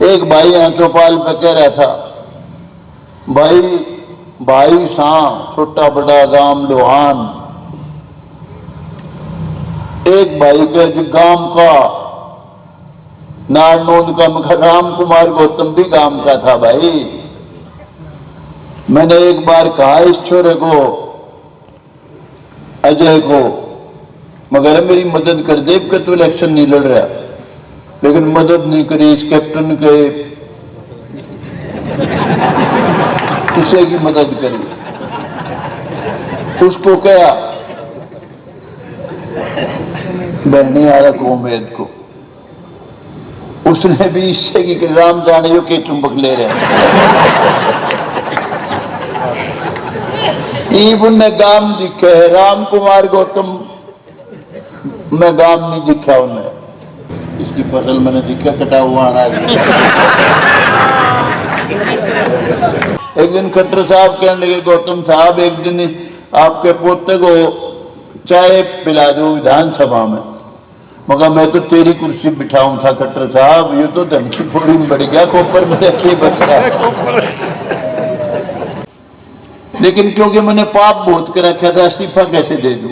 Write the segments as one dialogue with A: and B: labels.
A: एक भाई चौपाल पे कह रहा था, भाई भाई शां छोटा बड़ा गांव लोहान। एक भाई के गांव का नारनौंद का मखा राम कुमार गौतम भी गांव का था। भाई मैंने एक बार कहा इस छोरे को, अजय को, मगर मेरी मदद कर दे कि तू इलेक्शन नहीं लड़ रहा, लेकिन मदद नहीं करी। इस कैप्टन के किसी की मदद करी, उसको क्या बहने आया उम्मीद को, उसने भी इससे की राम जाने जो के चुंबक ले रहे ईबन ने गाम दिखे है। राम कुमार गौतम में गाम नहीं दिखा उन्हें। इसकी फसल मैंने दिखा कटा हुआ अनाज। एक दिन खट्टर साहब कहने लगे, गौतम साहब एक दिन आपके पोते को चाय पिला दो विधानसभा में। मगर मैं तो तेरी कुर्सी बिठाऊं था खट्टर साहब, ये तो धमकी पूरी में बढ़ गया, कोपर में रखे बच गया। लेकिन क्योंकि मैंने पाप बहुत कर रखा था, इस्तीफा कैसे दे दूं?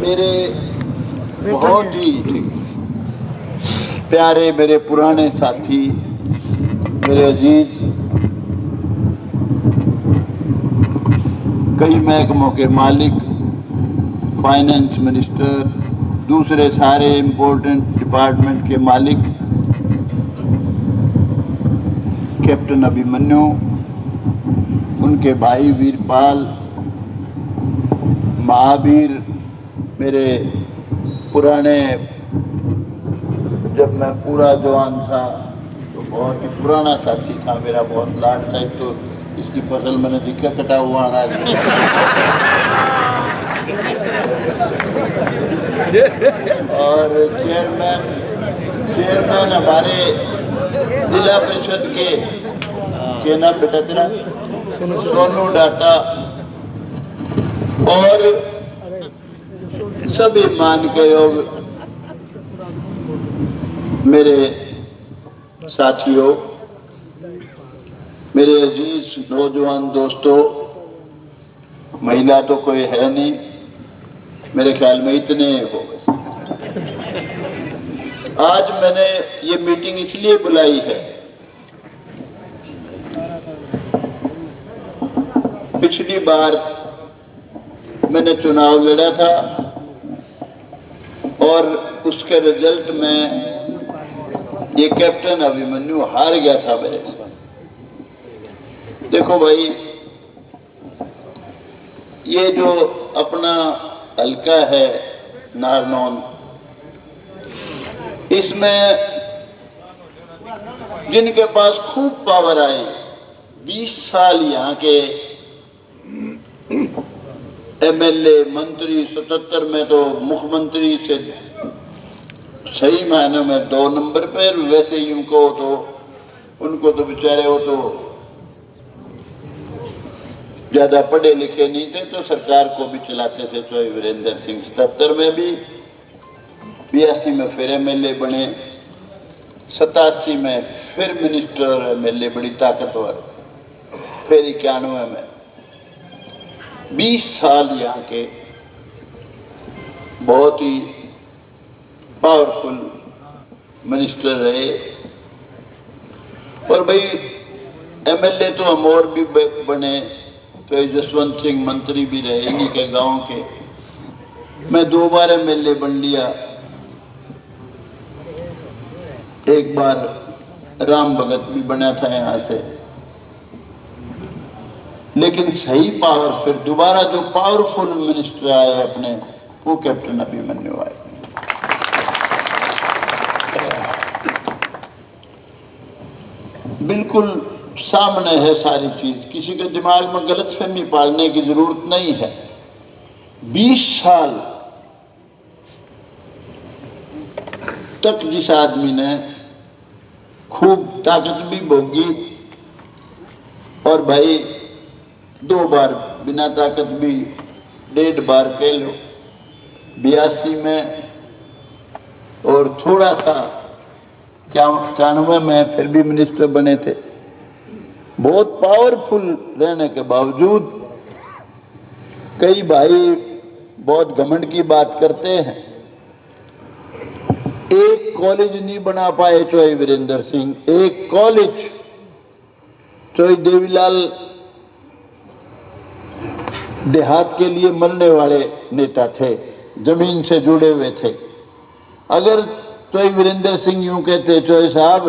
A: मेरे बहुत ही प्यारे, मेरे पुराने साथी, मेरे अजीज, कई महकमों के मालिक, फाइनेंस मिनिस्टर, दूसरे सारे इम्पोर्टेंट डिपार्टमेंट के मालिक, कैप्टन अभिमन्यु, उनके भाई वीरपाल, महावीर, मेरे पुराने, जब मैं पूरा जवान था तो बहुत ही पुराना साथी था, मेरा बहुत लाड था। तो इसकी फसल मैंने दिखा कटा हुआ अनाज। और चेयरमैन हमारे जिला परिषद के ना बेटा तेरा सोनू डाटा, और सभी मान के योग मेरे साथियों, मेरे अजीज नौजवान दोस्तों, महिला तो कोई है नहीं, मेरे ख्याल में इतने हो बस। आज मैंने ये मीटिंग इसलिए बुलाई है, पिछली बार मैंने चुनाव लड़ा था और उसके रिजल्ट में ये कैप्टन अभिमन्यु हार गया था मेरे से। देखो भाई, ये जो अपना हल्का है नारनौंद, इसमें जिनके पास खूब पावर आई, 20 साल यहाँ के एमएलए, मंत्री, 77 में तो मुख्यमंत्री से सही मायने में 2 नंबर पर, वैसे ही उनको तो बेचारे वो तो ज्यादा पढ़े लिखे नहीं थे, तो सरकार को भी चलाते थे। तो वीरेंद्र सिंह 77 में भी, 82 में फिर एमएलए बने, 87 में फिर मिनिस्टर एमएलए बड़ी ताकतवर, फिर 91 में 20 साल यहाँ के बहुत ही पावरफुल मिनिस्टर रहे। और भाई एमएलए तो हम और भी बने, तो जसवंत सिंह मंत्री भी रहे इन्हीं के गांव के। मैं 2 बार एमएलए बन लिया, एक बार राम भगत भी बना था यहाँ से। लेकिन सही पावर फिर दोबारा जो पावरफुल मिनिस्टर आए अपने, वो कैप्टन अभिमन्यु आए। बिल्कुल सामने है सारी चीज, किसी के दिमाग में गलतफहमी पालने की जरूरत नहीं है। 20 साल तक जिस आदमी ने खूब ताकत भी भोगी और भाई 2 बार बिना ताकत भी 1.5 बार कह लो 82 में और थोड़ा सा 91 में फिर भी मिनिस्टर बने थे। बहुत पावरफुल रहने के बावजूद कई भाई बहुत घमंड की बात करते हैं। एक कॉलेज नहीं बना पाए चौधरी वीरेंद्र सिंह, एक कॉलेज। चौधरी देवीलाल देहात के लिए मरने वाले नेता थे, जमीन से जुड़े हुए थे। अगर चौधरी वीरेंद्र सिंह यूं कहते चौधरी साहब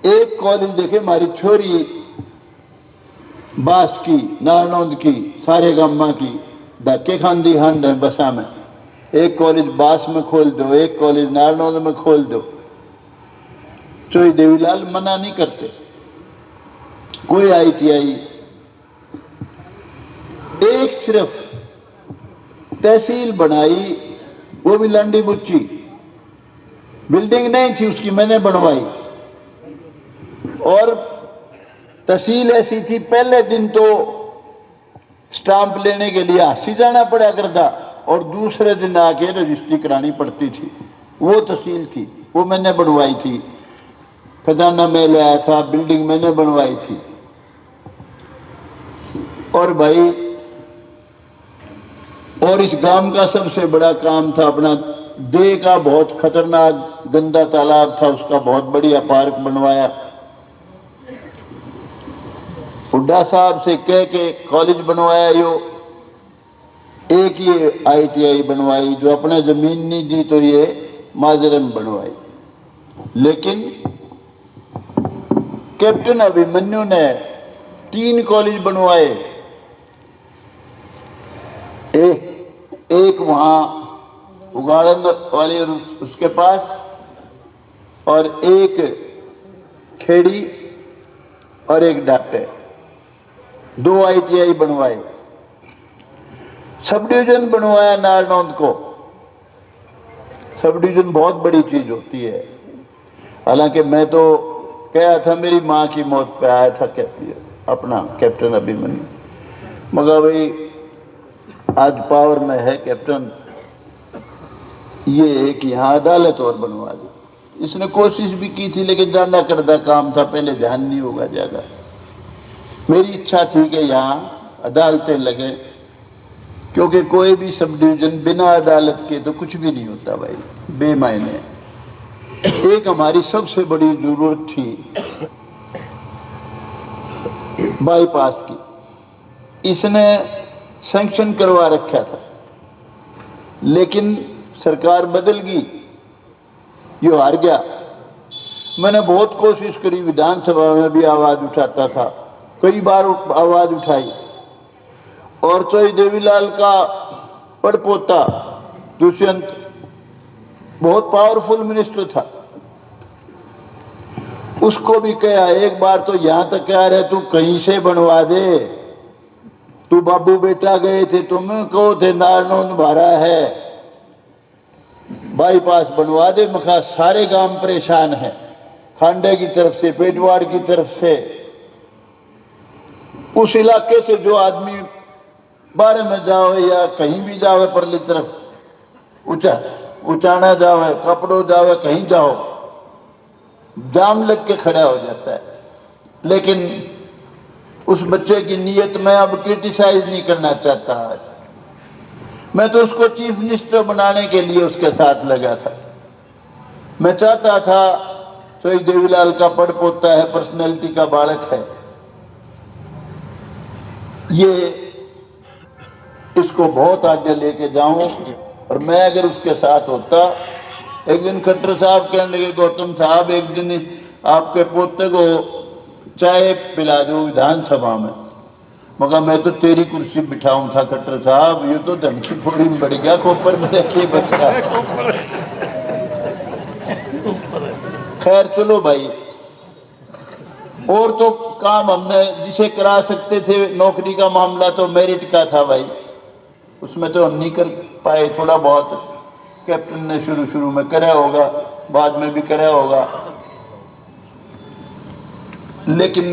A: एक कॉलेज देखे हमारी छोरी बास की, नारनौंद की, सारे गामा की धक्के खांदी हंड है बसा में, एक कॉलेज बास में खोल दो, एक कॉलेज नारनौंद में खोल दो। चौधरी देवीलाल मना नहीं करते। कोई ITI, एक सिर्फ तहसील बनाई, वो भी लंडी बुच्ची, बिल्डिंग नहीं थी उसकी, मैंने बनवाई। और तहसील ऐसी थी पहले दिन तो स्टाम्प लेने के लिए हासी जाना पड़ा करता और दूसरे दिन आके रजिस्ट्री करानी पड़ती थी। वो तहसील थी, वो मैंने बनवाई थी। खजाना में ले आया था, बिल्डिंग मैंने बनवाई थी। और भाई और इस गांव का सबसे बड़ा काम था अपना देह का बहुत खतरनाक गंदा तालाब था, उसका बहुत बढ़िया पार्क बनवाया। हुड्डा साहब से कह के कॉलेज बनवाया। यो एक ये ITI बनवाई, जो अपने जमीन नहीं दी तो ये माजरन बनवाई। लेकिन कैप्टन अभिमन्यु ने 3 कॉलेज बनवाए। एक वहां उगाड़न वाले उसके पास और एक खेड़ी और एक डाक्टर, 2 ITI बनवाए। सब डिवीजन बनवाया नारनौंद को। सब डिवीजन बहुत बड़ी चीज होती है। हालांकि मैं तो कहा था, मेरी माँ की मौत पे आया था अपना कैप्टन अभिमन्यु, मगर भाई आज पावर में है कैप्टन, ये है कि यहाँ अदालत और बनवा दी। इसने कोशिश भी की थी लेकिन जाना करदा काम था, पहले ध्यान नहीं होगा ज्यादा। मेरी इच्छा थी कि यहाँ अदालतें लगे, क्योंकि कोई भी सब डिवीजन बिना अदालत के तो कुछ भी नहीं होता भाई, बेमायने। एक हमारी सबसे बड़ी जरूरत थी बाईपास की, इसने सैंक्शन करवा रखा था लेकिन सरकार बदल गई, ये हार गया। मैंने बहुत कोशिश करी, विधानसभा में भी आवाज उठाता था, कई बार आवाज उठाई। और चौधरी देवीलाल का पड़पोता दुष्यंत बहुत पावरफुल मिनिस्टर था, उसको भी कहा एक बार तो यहां तक कह रहे तू कहीं से बनवा दे, तू बाबू बेटा गए थे, तुम कहो थे नारनौंद भरा है, बाईपास बनवा दे। मखा सारे गांव परेशान हैं, खांडे की तरफ से, पेटवाड़ की तरफ से, उस इलाके से जो आदमी बारे में जाओ या कहीं भी जाओ, परली तरफ उचाना जाओ, कपड़ो जाओ, कहीं जाओ, जाम लग के खड़ा हो जाता है। लेकिन उस बच्चे की नीयत में अब क्रिटिसाइज नहीं करना चाहता। आज मैं तो उसको चीफ मिनिस्टर बनाने के लिए उसके साथ लगा था। मैं चाहता था, चौधरी देवीलाल का पड़पोता है, पर्सनैलिटी का बालक है, ये इसको बहुत आगे लेके जाऊं। और मैं अगर उसके साथ होता, एक दिन खट्टर साहब कहने लगे गौतम साहब एक दिन आपके पोते को चाय पिला दो विधानसभा में। मगर मैं तो तेरी कुर्सी बिठाऊं था खट्टर साहब, ये तो धन की फोड़ी में बढ़ गया, कोपर में रखे बचका। खैर चलो भाई, और तो काम हमने जिसे करा सकते थे, नौकरी का मामला तो मेरिट का था भाई। उसमें तो हम नहीं कर पाए। थोड़ा बहुत कैप्टन ने शुरू में करा होगा, बाद में भी करा होगा, लेकिन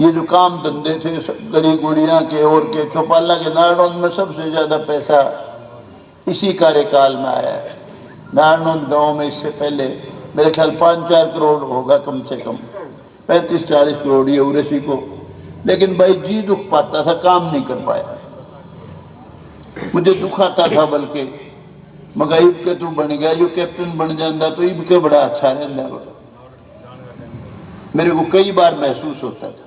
A: ये जो काम धंधे थे गली गुड़िया के और के चौपाला के, नारनौंद में सबसे ज्यादा पैसा इसी कार्यकाल में आया है। नारनौंद गांव में इससे पहले मेरे ख्याल 5-4 करोड़ होगा, कम से कम 35-40 करोड़ ये उरेसी को। लेकिन भाई जी दुख पाता था, काम नहीं कर पाया। मुझे दुख आता था, बल्कि मगर इब के तू बन गया, जो कैप्टन बन जाता तो इब के बड़ा अच्छा रहता। मेरे को कई बार महसूस होता था,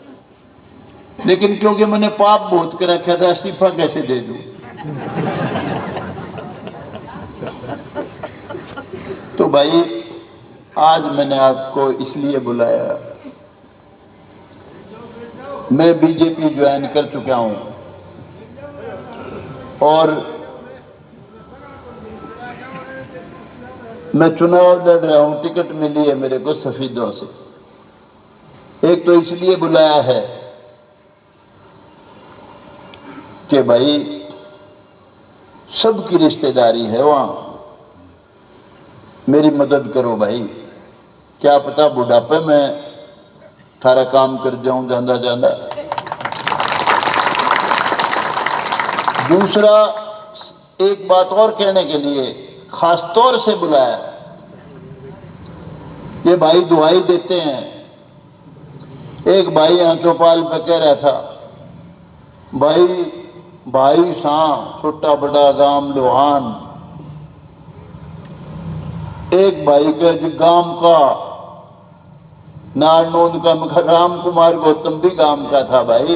A: लेकिन क्योंकि मैंने पाप बहुत कर रखा था, इस्तीफा कैसे दे दूं। तो भाई आज मैंने आपको इसलिए बुलाया, मैं बीजेपी ज्वाइन कर चुका हूं और मैं चुनाव लड़ रहा हूं। टिकट मिली है मेरे को सफीदों से। एक तो इसलिए बुलाया है कि भाई सबकी रिश्तेदारी है वहां, मेरी मदद करो भाई। क्या पता बुढ़ापे में थारा काम कर जाऊं जांदा जांदा। दूसरा, एक बात और कहने के लिए खास तौर से बुलाया। ये भाई दुआई देते हैं। एक भाई यहाँ चौपाल पे कह रहा था, भाई सा छोटा बड़ा गांव लोहान। एक भाई के गांव का नारनौंद का राम कुमार गौतम भी गांव का था भाई।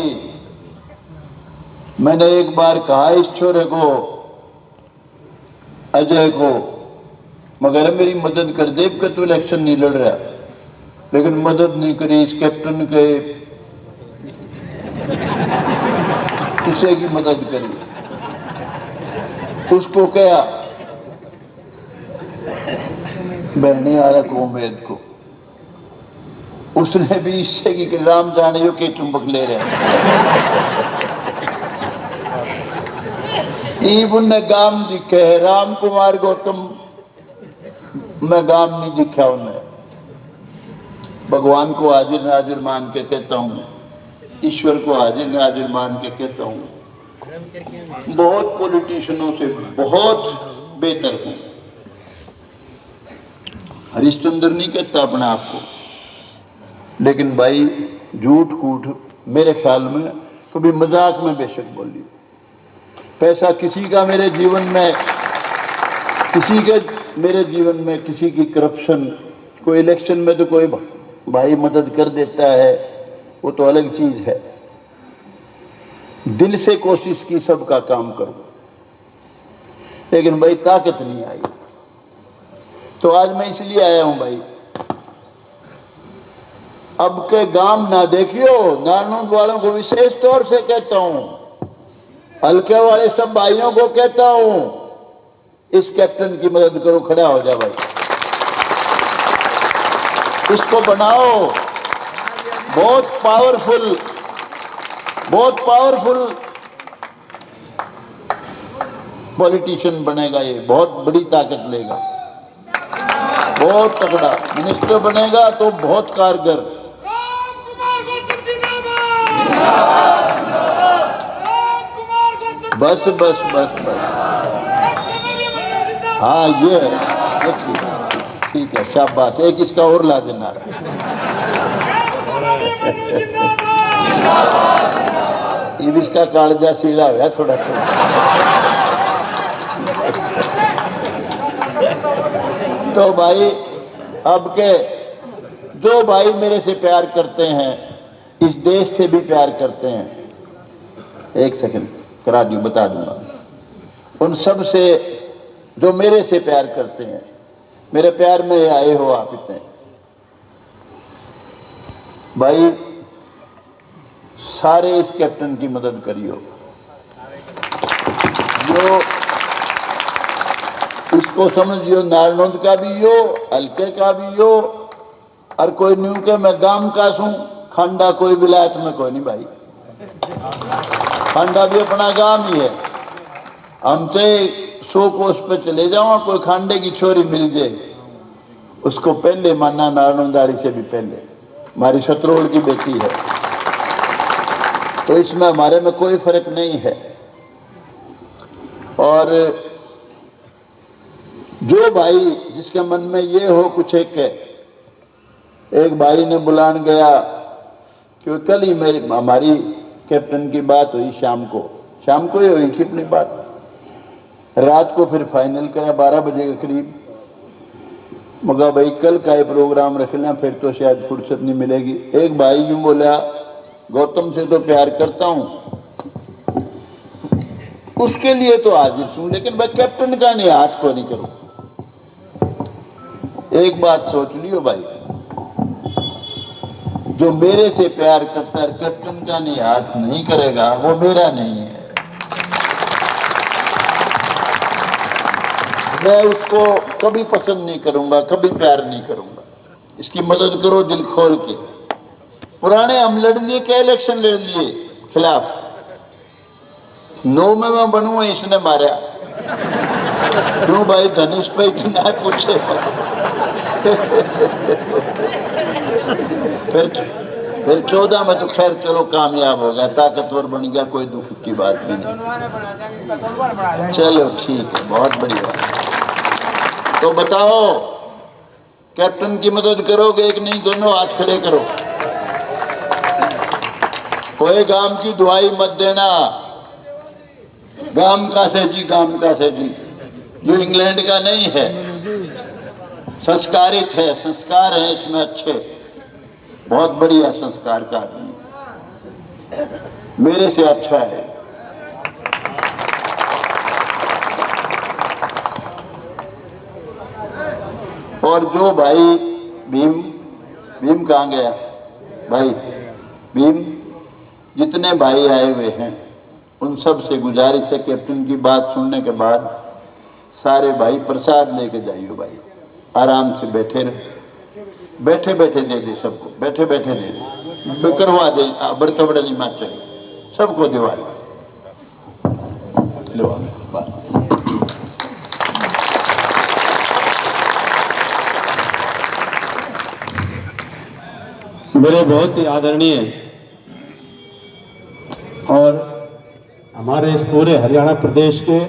A: मैंने एक बार कहा इस छोरे को, अजय को, मगर मेरी मदद कर दे कि तू इलेक्शन नहीं लड़ रहा, लेकिन मदद नहीं करी। इस कैप्टन के किसी की मदद करी। उसको क्या बहने वाला उम्मीद को उसने भी इससे की राम जाने जो के चुंबक ले रहे ने गाम दिखे। राम कुमार गौतम मैं गाम नहीं दिखा उन्हें। भगवान को हाजिर नाजिर मान के कहता हूँ, ईश्वर को हाजिर नाजिर मान के कहता हूँ, बहुत पॉलिटिशियनों से बहुत बेहतर हूँ। हरिश्चंद्र नहीं कहता अपने आप को, लेकिन भाई झूठ कूठ मेरे ख्याल में कभी मजाक में बेशक बोली। पैसा किसी का मेरे जीवन में, किसी के मेरे जीवन में किसी की करप्शन, कोई इलेक्शन में तो कोई भाई मदद कर देता है, वो तो अलग चीज है। दिल से कोशिश की सबका काम करूं, लेकिन भाई ताकत नहीं आई। तो आज मैं इसलिए आया हूं भाई, अब के गांव ना देखियो, नारनौंद वालों को विशेष तौर से कहता हूं, हल्के वाले सब भाइयों को कहता हूं, इस कैप्टन की मदद करो, खड़ा हो जा भाई। इसको बनाओ बहुत पावरफुल पॉलिटिशियन बनेगा। ये बहुत बड़ी ताकत लेगा, बहुत तगड़ा मिनिस्टर बनेगा तो बहुत कारगर। बस बस बस बस, हाँ ये ठीक है, शाबाश। एक इसका और ला देना। इसका कालजा सीला हुआ थोड़ा थोड़ा। तो भाई अब के जो भाई मेरे से प्यार करते हैं, इस देश से भी प्यार करते हैं, एक सेकंड करा दूं, बता दूंगा। उन सब से जो मेरे से प्यार करते हैं, मेरे प्यार में आए हो आप इतने भाई, सारे इस कैप्टन की मदद करियो। जो इसको समझियो, नारनौंद का भी हो, हल्के का भी हो, और कोई न्यू के मैं गांव का सूं, खांडा कोई विलायत में कोई नहीं भाई। खांडा भी अपना गांव ही है। हमसे 100 कोस पे चले जाओ, कोई खांडे की छोरी मिल जाए, उसको पहले मानना नारनौंदाड़ी से भी पहले। हमारी सतरोड़ की बेटी है, तो इसमें हमारे में कोई फर्क नहीं है। और जो भाई जिसके मन में ये हो कुछ एक भाई ने बुलान गया कि कल ही हमारी कैप्टन की बात हुई, शाम को ही हुई थी अपनी बात। रात को फिर फाइनल करा 12 बजे के करीब। मगर भाई कल का ही प्रोग्राम रख लें, फिर तो शायद फुर्सत नहीं मिलेगी। एक भाई यूं बोला, गौतम से तो प्यार करता हूं, उसके लिए तो हाजिर हूं, लेकिन भाई कैप्टन का नहीं, आज को नहीं करूं। एक बात सोच लियो भाई, जो मेरे से प्यार करता है कैप्टन का नहीं हाथ नहीं करेगा, वो मेरा नहीं है। मैं उसको कभी पसंद नहीं करूंगा, कभी प्यार नहीं करूंगा। इसकी मदद करो दिल खोल के। पुराने हम लड़ लिए, क्या इलेक्शन लड़ लिए खिलाफ, 9 में मैं बनूं, इसने मारा। क्यों भाई, धनुष पे इतना पूछे। फिर 14 में तो खैर चलो कामयाब हो गया, ताकतवर बन गया, कोई दुख की बात भी नहीं। चलो ठीक है, बहुत बढ़िया। तो बताओ, कैप्टन की मदद करोगे? एक नहीं दोनों हाथ खड़े करो। कोई गांव की दुआई मत देना। गांव का से जी, गांव का से जी, जो इंग्लैंड का नहीं है, संस्कारित है, संस्कार है इसमें अच्छे, बहुत बढ़िया संस्कार का आदमी, मेरे से अच्छा है। और जो भाई भीम कहाँ गया भाई? भीम, जितने भाई आए हुए हैं उन सब से गुजारिश है, कैप्टन की बात सुनने के बाद सारे भाई प्रसाद लेके जाइए भाई, आराम से बैठे बैठे दे दे सबको, बैठे दे दे, करवा दे, बड़े बड़े हिमाचल सबको दिवा लो।
B: मेरे बहुत ही आदरणीय और हमारे इस पूरे हरियाणा प्रदेश के